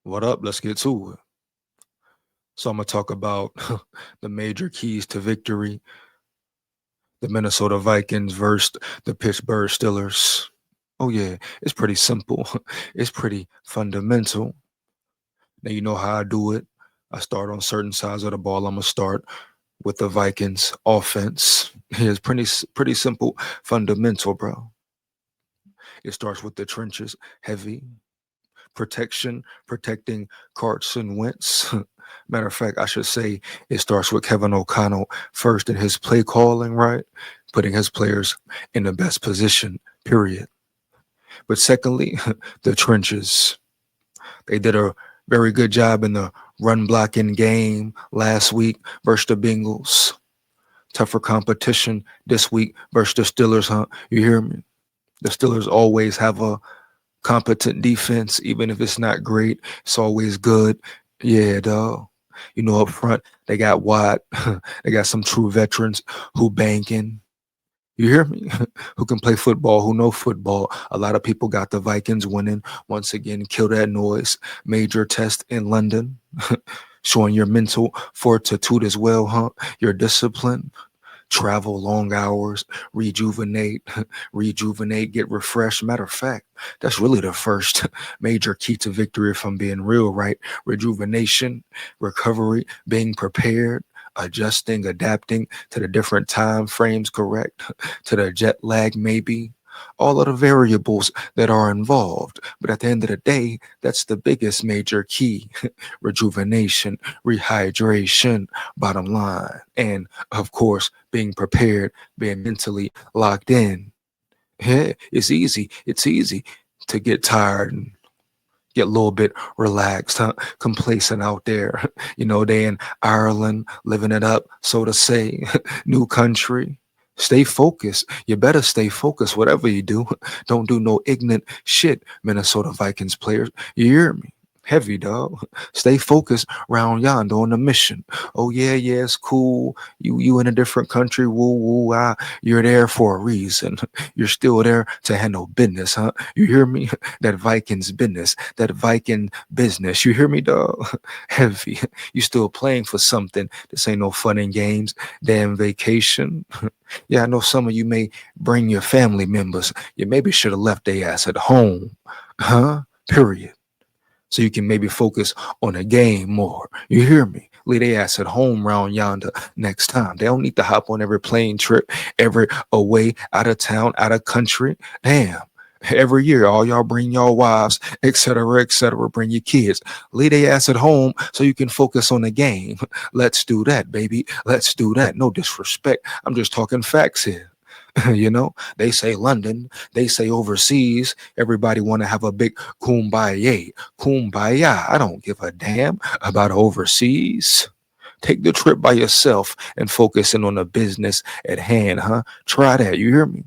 What up? Let's get to it. So I'm gonna talk about the major keys to victory, the Minnesota Vikings versus the Pittsburgh Steelers. Oh yeah, it's pretty simple. It's pretty fundamental. Now you know how I do it. I start on certain sides of the ball. I'm gonna start with the Vikings offense. It's pretty simple, fundamental, bro. It starts with the trenches, heavy protection, protecting Carson Wentz. Matter of fact, I should say it starts with Kevin O'Connell first in his play calling, right? Putting his players in the best position, period. But secondly, the trenches. They did a very good job in the run blocking game last week versus the Bengals. Tougher competition this week versus the Steelers, huh? You hear me? The Steelers always have a competent defense, even if it's not great. It's always good. Yeah, dog. You know, up front, they got Watt. They got some true veterans who banking. You hear me? Who can play football, who know football. A lot of people got the Vikings winning. Once again, kill that noise. Major test in London. Showing your mental fortitude as well, huh? Your discipline. Travel long hours, rejuvenate, rejuvenate, get refreshed. Matter of fact, that's really the first major key to victory, if I'm being real, right? Rejuvenation, recovery, being prepared, adjusting, adapting to the different time frames, correct? To the jet lag, maybe. All of the variables that are involved. But at the end of the day, that's the biggest major key rejuvenation, rehydration, bottom line. And of course, being prepared, being mentally locked in. Yeah, it's easy. It's easy to get tired and get a little bit relaxed, huh? Complacent out there. You know, they in Ireland, living it up, so to say, new country. Stay focused. You better stay focused, whatever you do. Don't do no ignorant shit, Minnesota Vikings players. You hear me? Heavy, dog. Stay focused round yonder on the mission. Oh yeah, it's cool. You in a different country, woo woo ah. You're there for a reason. You're still there to handle business, huh? You hear me? That Vikings business, that Viking business. You hear me, dog? Heavy. You still playing for something. This ain't no fun and games. Damn vacation. Yeah, I know some of you may bring your family members. You maybe should have left their ass at home. Huh? Period. So you can maybe focus on the game more. You hear me? Leave their ass at home round yonder next time. They don't need to hop on every plane trip, every away, out of town, out of country. Damn. Every year, all y'all bring y'all wives, etc., etc. Bring your kids. Leave their ass at home so you can focus on the game. Let's do that, baby. Let's do that. No disrespect. I'm just talking facts here. You know, they say London, they say overseas. Everybody want to have a big kumbaya. Kumbaya. I don't give a damn about overseas. Take the trip by yourself and focusing on the business at hand, huh? Try that. You hear me?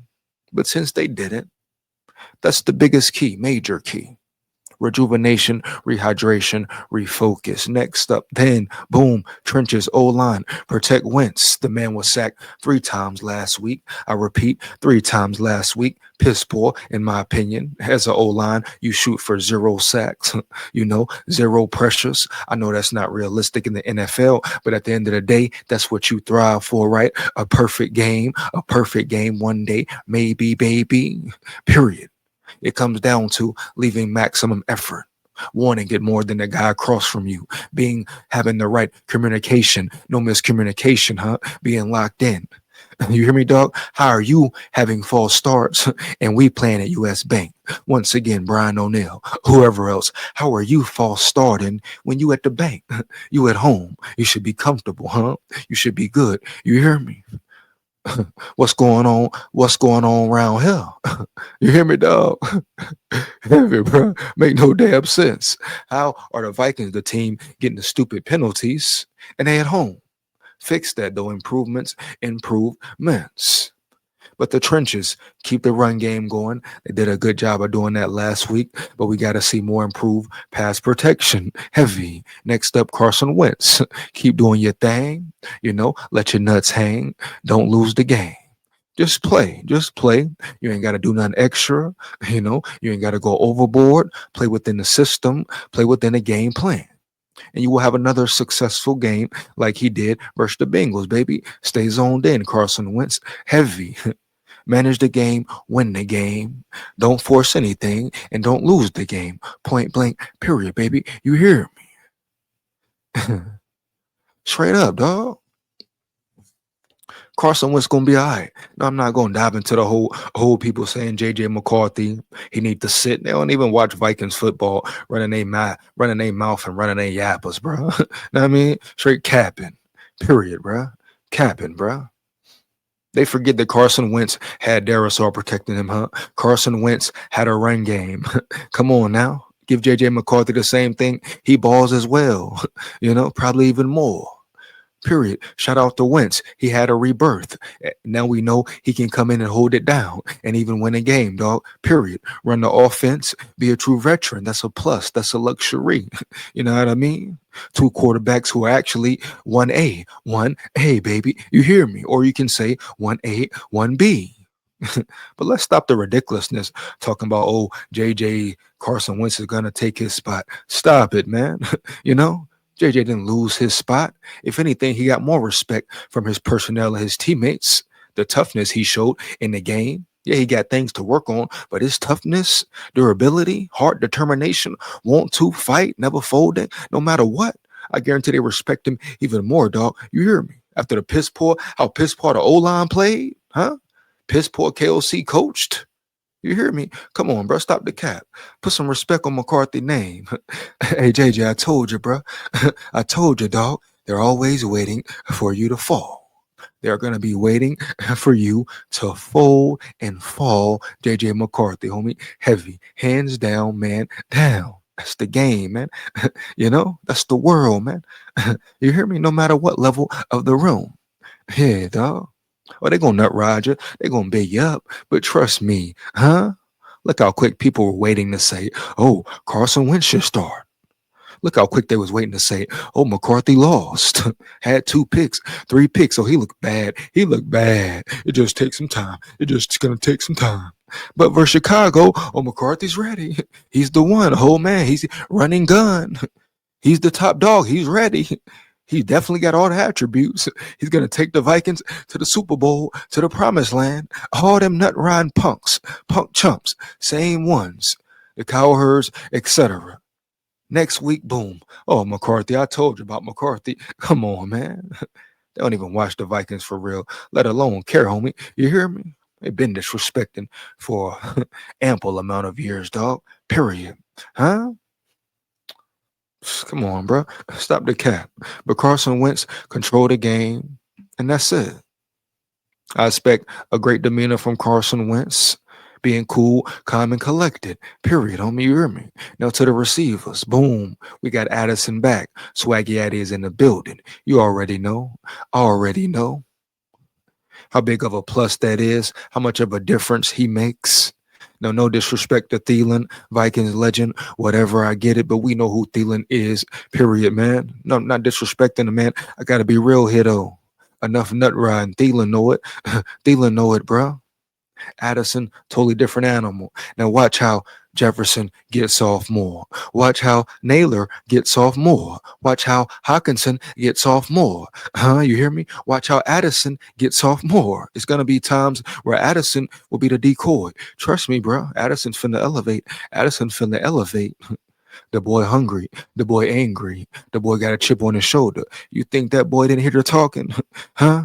But since they didn't, that's the biggest key, major key. Rejuvenation, rehydration, refocus. Next up, then, boom, trenches, O line, protect Wentz. The man was sacked 3 times last week. I repeat, 3 times last week. Piss poor, in my opinion. As an O line, you shoot for 0 sacks, you know, 0 pressures. I know that's not realistic in the NFL, but at the end of the day, that's what you thrive for, right? A perfect game one day, maybe, baby, period. It comes down to leaving maximum effort, wanting it more than the guy across from you, having the right communication, no miscommunication, huh? Being locked in. You hear me, dog? How are you having false starts and we playing at US Bank? Once again, Brian O'Neill, whoever else, how are you false starting when you at the bank? You at home. You should be comfortable, huh? You should be good. You hear me? What's going on? What's going on around here? You hear me, dog? Heavy, bro. Make no damn sense. How are the Vikings, the team, getting the stupid penalties and they at home? Fix that though. Improvements. But the trenches keep the run game going. They did a good job of doing that last week, but we got to see more improved pass protection. Heavy. Next up, Carson Wentz. Keep doing your thing. You know, let your nuts hang. Don't lose the game. Just play. Just play. You ain't got to do nothing extra. You ain't got to go overboard. Play within the system. Play within a game plan. And you will have another successful game like he did versus the Bengals, baby. Stay zoned in, Carson Wentz. Heavy. Manage the game, win the game. Don't force anything and don't lose the game. Point blank, period, baby. You hear me? Straight up, dog. Carson Wentz gonna be all right. No, I'm not gonna dive into the whole people saying JJ McCarthy, he need to sit. They don't even watch Vikings football, running their mouth and running their yappers, bro. Know what I mean? Straight capping. Period, bro. Capping, bro. They forget that Carson Wentz had Darisaw protecting him, huh? Carson Wentz had a run game. Come on now. Give JJ McCarthy the same thing. He balls as well. Probably even more. Period. Shout out to Wentz. He had a rebirth. Now we know he can come in and hold it down and even win a game, dog. Period. Run the offense. Be a true veteran. That's a plus. That's a luxury. You know what I mean? Two quarterbacks who are actually 1A, baby. You hear me? Or you can say 1A, 1B. But let's stop the ridiculousness talking about, JJ Carson Wentz is going to take his spot. Stop it, man. JJ didn't lose his spot. If anything, he got more respect from his personnel and his teammates. The toughness he showed in the game. Yeah, he got things to work on, but his toughness, durability, heart, determination, want to fight, never folding, no matter what. I guarantee they respect him even more, dog. You hear me? After the piss poor, how piss poor the O-line played, huh? Piss poor KOC coached. You hear me? Come on, bro. Stop the cap. Put some respect on McCarthy's name. Hey, JJ, I told you, bro. I told you, dog. They're always waiting for you to fall. They're going to be waiting for you to fold and fall. JJ McCarthy, homie. Heavy. Hands down, man. Down. That's the game, man. That's the world, man. You hear me? No matter what level of the room. Yeah, dog. Or they gonna nut ride you. They gonna bait you up. But trust me, huh? Look how quick people were waiting to say, "Oh, Carson Wentz should start." Look how quick they was waiting to say, "Oh, McCarthy lost, had 2 picks, 3 picks. Oh, he looked bad. He looked bad. It just takes some time. It just gonna take some time." But for Chicago, oh, McCarthy's ready. He's the one. Oh man, he's running gun. He's the top dog. He's ready. He definitely got all the attributes. He's going to take the Vikings to the Super Bowl, to the promised land. All them nut riding punks, punk chumps, same ones, the cowherds, etc. Next week, boom. Oh, McCarthy, I told you about McCarthy. Come on, man. They don't even watch the Vikings for real, let alone care, homie. You hear me? They've been disrespecting for ample amount of years, dog. Period. Huh? Come on, bro. Stop the cap. But Carson Wentz controlled the game, and that's it. I expect a great demeanor from Carson Wentz, being cool, calm, and collected. Period. Homie, you hear me? Now to the receivers. Boom. We got Addison back. Swaggy Addy is in the building. You already know. Already know how big of a plus that is, how much of a difference he makes. Now, no disrespect to Thielen, Vikings legend, whatever, I get it, but we know who Thielen is, period, man. No, I'm not disrespecting the man. I got to be real here, though. Enough nut riding. Thielen know it. Thielen know it, bro. Addison, totally different animal. Now watch how Jefferson gets off more. Watch how Naylor gets off more. Watch how Hawkinson gets off more. Huh? You hear me? Watch how Addison gets off more. It's gonna be times where Addison will be the decoy. Trust me, bro. Addison's finna elevate. Addison finna elevate. The boy hungry, the boy angry, the boy got a chip on his shoulder. You think that boy didn't hear her talking? Huh?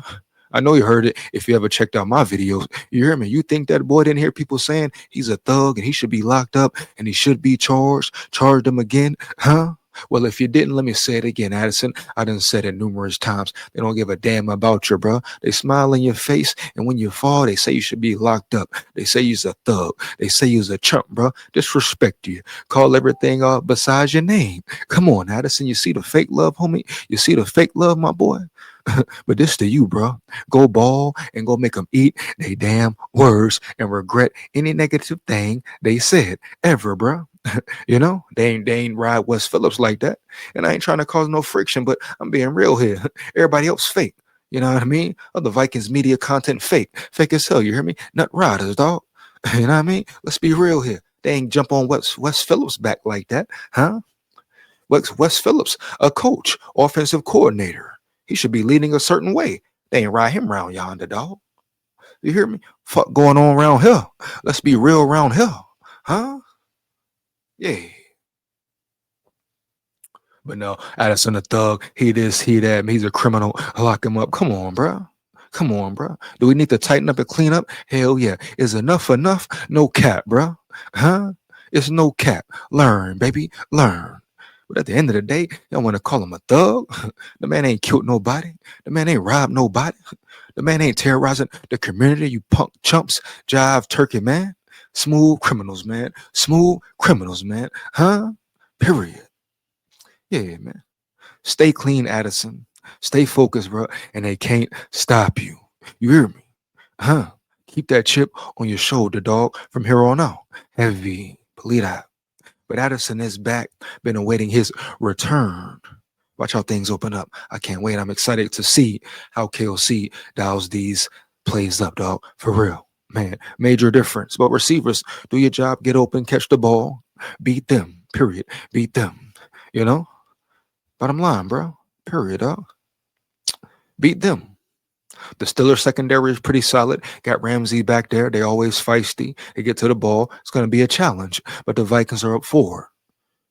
I know you heard it if you ever checked out my videos. You hear me? You think that boy didn't hear people saying he's a thug and he should be locked up and he should be charged? Charged him again? Huh? Well, if you didn't, let me say it again, Addison. I done said it numerous times. They don't give a damn about you, bro. They smile in your face, and when you fall, they say you should be locked up. They say you's a thug. They say you's a chump, bro. Disrespect you. Call everything besides your name. Come on, Addison. You see the fake love, homie? You see the fake love, my boy? But this to you, bro. Go ball and go make them eat they damn words and regret any negative thing they said ever, bro. They ain't ride West Phillips like that. And I ain't trying to cause no friction, but I'm being real here. Everybody else fake. You know what I mean? Oh, the Vikings media content fake. Fake as hell, you hear me? Nut riders, dog. You know what I mean? Let's be real here. They ain't jump on West Phillips back like that, huh? West Phillips, a coach, offensive coordinator. He should be leading a certain way. They ain't ride him around yonder, dog. You hear me? Fuck going on around here. Let's be real around here, huh? Yeah. But no, Addison a thug. He this, he that. He's a criminal. Lock him up. Come on, bro. Come on, bro. Do we need to tighten up and clean up? Hell yeah. Is enough enough? No cap, bro. Huh? It's no cap. Learn, baby. Learn. But at the end of the day, y'all want to call him a thug? The man ain't killed nobody. The man ain't robbed nobody. The man ain't terrorizing the community, you punk chumps. Jive turkey, man. Smooth criminals, man. Smooth criminals, man. Huh? Period. Yeah, man. Stay clean, Addison. Stay focused, bro. And they can't stop you. You hear me? Huh? Keep that chip on your shoulder, dog, from here on out. Heavy. Believe that. But Addison is back. Been awaiting his return. Watch how things open up. I can't wait. I'm excited to see how KOC dials these plays up, dog. For real. Man, major difference. But receivers, do your job, get open, catch the ball, beat them. Period. Beat them. You know? Bottom line, bro. Period, dog. Beat them. The Steelers secondary is pretty solid. Got Ramsey back there. They always feisty. They get to the ball. It's going to be a challenge. But the Vikings are up 4.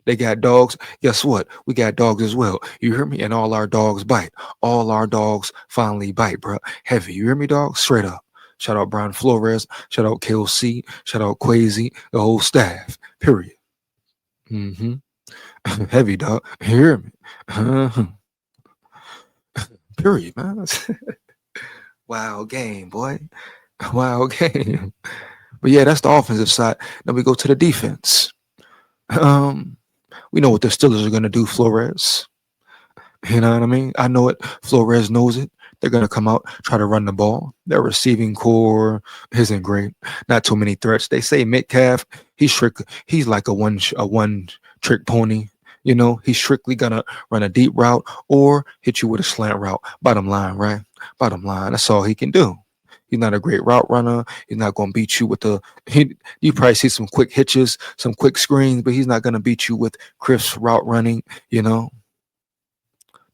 They got dogs. Guess what? We got dogs as well. You hear me? And all our dogs bite. All our dogs finally bite, bro. Heavy. You hear me, dog? Straight up. Shout out Brian Flores. Shout out KOC. Shout out Quasi. The whole staff. Period. Mm-hmm. Heavy, dog. You hear me? Uh-huh. Period, man. Wild game, boy. Wild game. But yeah, that's the offensive side. Then we go to the defense. We know what the Steelers are going to do, Flores. You know what I mean? I know it. Flores knows it. They're going to come out, try to run the ball. Their receiving core isn't great. Not too many threats. They say Metcalf, he's like a one trick pony. You know, he's strictly going to run a deep route or hit you with a slant route. Bottom line, right? Bottom line. That's all he can do. He's not a great route runner. He's not going to beat you with you probably see some quick hitches, some quick screens, but he's not going to beat you with crisp route running, you know,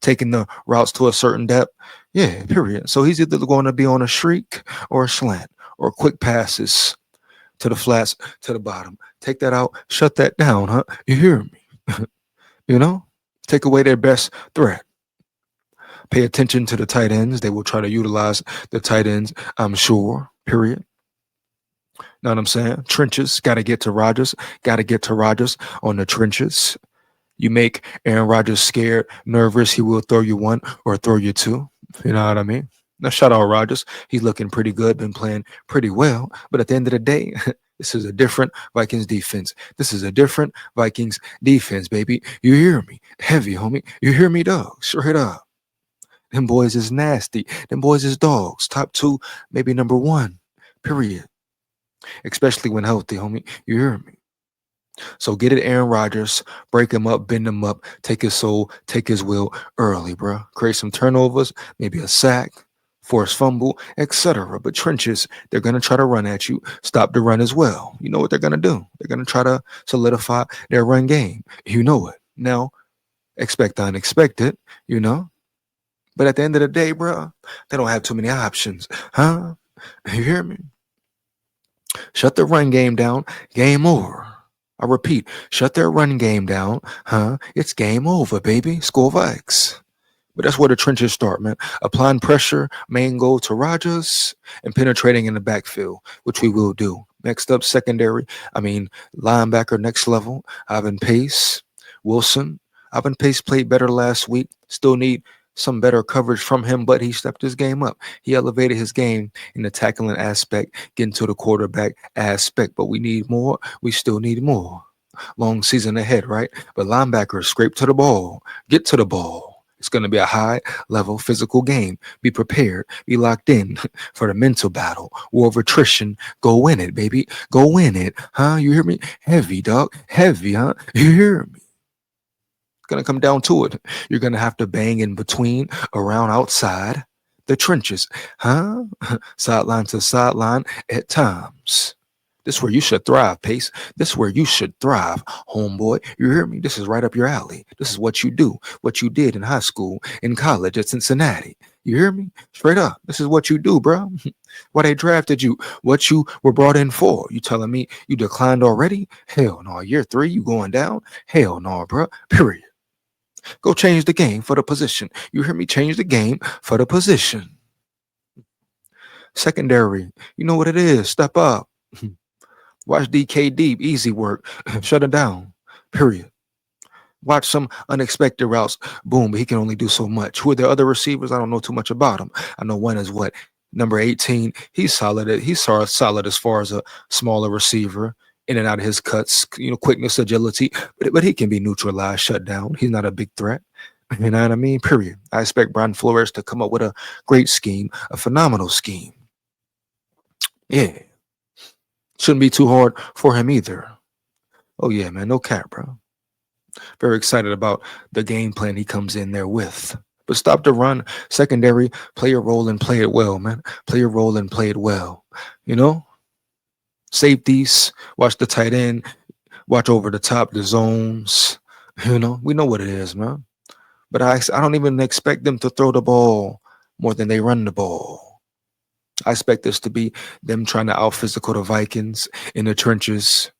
taking the routes to a certain depth. Yeah, period. So he's either going to be on a streak or a slant or quick passes to the flats, to the bottom. Take that out, shut that down, huh? You hear me? You know, take away their best threat. Pay attention to the tight ends. They will try to utilize the tight ends, I'm sure, period. Know what I'm saying? Trenches, got to get to Rodgers. Got to get to Rodgers on the trenches. You make Aaron Rodgers scared, nervous, he will throw you one or throw you two. You know what I mean? Now, shout out Rodgers. He's looking pretty good, been playing pretty well. But at the end of the day, this is a different Vikings defense. This is a different Vikings defense, baby. You hear me? Heavy, homie. You hear me, dog? Straight up. Them boys is nasty. Them boys is dogs. Top 2, maybe number 1. Period. Especially when healthy, homie. You hear me? So get it, Aaron Rodgers. Break him up, bend him up. Take his soul, take his will early, bro. Create some turnovers, maybe a sack, force fumble, etc. But trenches, they're going to try to run at you. Stop the run as well. You know what they're going to do. They're going to try to solidify their run game. You know it. Now, expect the unexpected, you know. But at the end of the day, bro, they don't have too many options, huh? You hear me? Shut the run game down. Game over. I repeat, shut their run game down, huh? It's game over, baby. SKOL Vikes. But that's where the trenches start, man. Applying pressure, main goal to Rodgers, and penetrating in the backfield, which we will do. Next up, secondary. Linebacker, next level. Ivan Pace, Wilson. Ivan Pace played better last week. Still need some better coverage from him, but he stepped his game up. He elevated his game in the tackling aspect, getting to the quarterback aspect. But we need more. We still need more. Long season ahead, right? But linebackers scrape to the ball, get to the ball. It's going to be a high-level physical game. Be prepared. Be locked in for the mental battle. War of attrition. Go win it, baby. Go win it. Huh? You hear me? Heavy, dog. Heavy, huh? You hear me? Going to come down to it. You're going to have to bang in between, around, outside The trenches, huh? Sideline to sideline at times. This where you should thrive, Pace. This where you should thrive, homeboy. You hear me? This is right up your alley. This is what you do, what you did in high school, in college at Cincinnati. You hear me? Straight up. This is what you do, bro. Why they drafted you, what you were brought in for. You telling me you declined already? Hell no. Year 3, you going down? Hell no, bro. Period. Go change the game for the position. You hear me? Change the game for the position. Secondary, you know what it is. Step up. Watch DK Deep, easy work. Shut it down. Period. Watch some unexpected routes. Boom, but he can only do so much. Who are the other receivers? I don't know too much about him. I know one is what? Number 18. He's solid. He's solid as far as a smaller receiver. In and out of his cuts, quickness, agility. But he can be neutralized, shut down. He's not a big threat. You know what I mean? Period. I expect Brian Flores to come up with a great scheme, a phenomenal scheme. Yeah. Shouldn't be too hard for him either. Oh, yeah, man. No cap, bro. Very excited about the game plan he comes in there with. But stop the run. Secondary, play your role and play it well, man. Play your role and play it well. Safeties, watch the tight end, watch over the top, the zones. We know what it is, man. But I don't even expect them to throw the ball more than they run the ball. I expect this to be them trying to out-physical the Vikings in the trenches,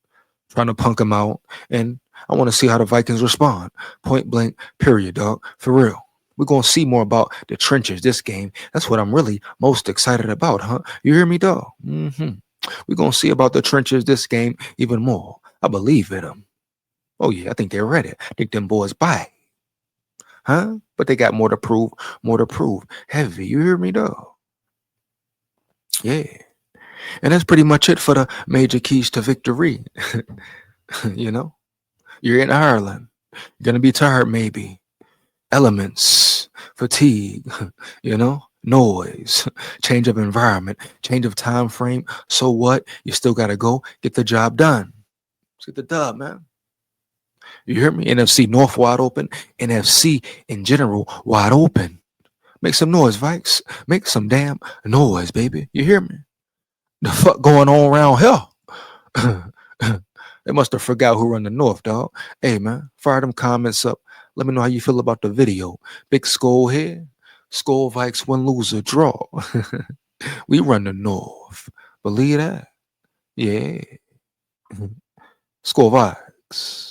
trying to punk them out. And I want to see how the Vikings respond. Point blank, period, dog. For real. We're going to see more about the trenches this game. That's what I'm really most excited about, huh? You hear me, dog? Mm-hmm. We're going to see about the trenches this game even more. I believe in them. Oh, yeah, I think they're ready. I think them boys buy. Huh? But they got more to prove. Heavy. You hear me, dog? Yeah. And that's pretty much it for the major keys to victory. You're in Ireland. You're going to be tired, maybe. Elements, fatigue, noise, change of environment, change of time frame. So what? You still got to go get the job done. Let's get the dub, man. You hear me? NFC North wide open. NFC in general wide open. Make some noise, Vikes. Make some damn noise, baby. You hear me? The fuck going on around here? They must have forgot who run the North, dog. Hey, man, fire them comments up. Let me know how you feel about the video. Big SKOL here. SKOL Vikes win, lose, or draw. We run the North. Believe that? Yeah. SKOL Vikes.